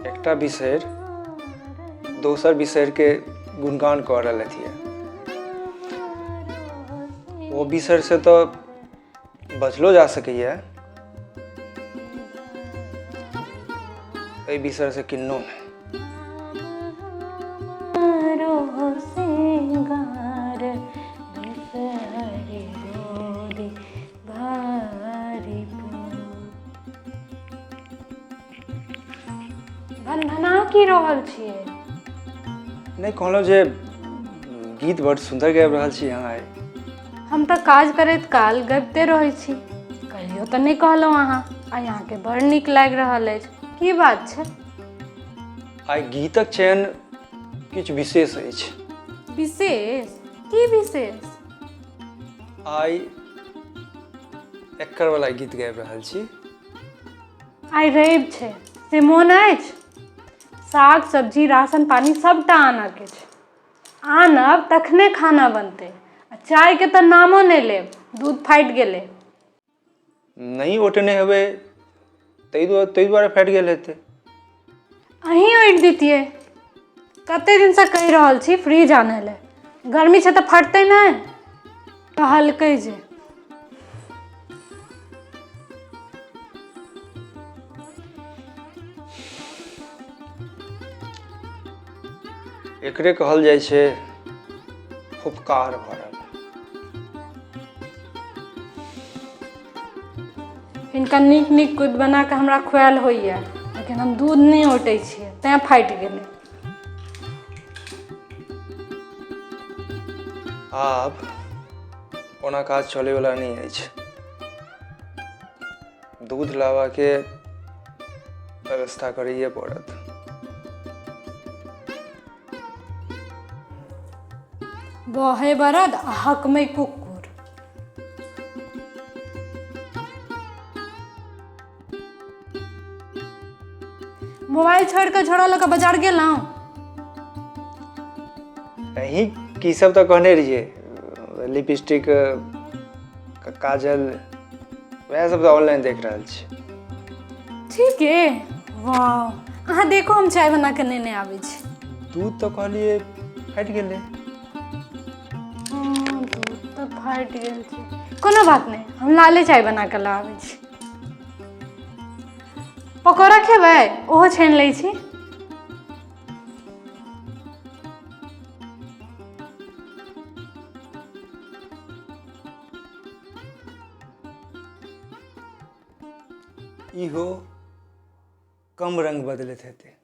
एकटा बिसरि दोसर बिसरि के गुणगान कऽ रहल थिए। वो बिसरि से तो बचलो जा सकैए, एहि बिसरि से किन्नो नहीं। भनभना की रहल छियै? नहीं कहलहुँ जे गीत बड़ सुंदर गाबि रहल छी अहाँ। हम तऽ काज करैत काल गबिते रहै छी, कहियो तऽ नहीं कहलहुँ अहाँ। आइ अहाँके बड़ नीक लागि रहल अछि, की बात छै? आइ गीतक चयन किछु विशेष अछि। विशेष? की विशेष? आइ एकर वाला गीत गाबि रहल छी। आइ रवि छै से मोन अछि? साग सब्जी राशन पानी सबटा आनऽके छै। आनब तखने खाना बनतै। चाय के तऽ नामो नहीं लेब, दूध फाटि गेलै। नहीं ओटने हेबै ताहि दुआरे फाटि गेल हेतै। अहीं ओटि दितियै। कते दिन से कहि रहल छी फ्रिज आनै ले, गर्मी छै तऽ फटतै नहीं। कहलकै जे एकरे कहल जाइ छै फुफकार भरल। हिनका नीक नीक दूध बना कऽ हमरा खुआएल होइए, लेकिन हम दूध नहीं ओटै छियै तेँ फाटि गेलै। आब ओना काज चलै वाला नहीं अछि। दूध लाबऽ के व्यवस्था करैए पड़त। बहे बरद आ हकमै कुकुर। मोबाइल छोड़ि कऽ झोरा लऽ कऽ बाजार गेलहुँ? अहीं की सब तऽ कहने रहिए, लिपस्टिक काजल वएह सब तऽ ऑनलाइन देख रहल छी। ठीक है, वाह अहाँ देखो हम चाय बना के नेने आबै छी। दूध तो कहलिए फाटि गेलै। दूध तऽ फाटि गेल छै, कोनो बात नहीं, हम लाले चाय बना के ला आबै छी। पकौड़ा खेबै? ओहो छानि लै छी। इहो कम रंग बदलैत हेतै।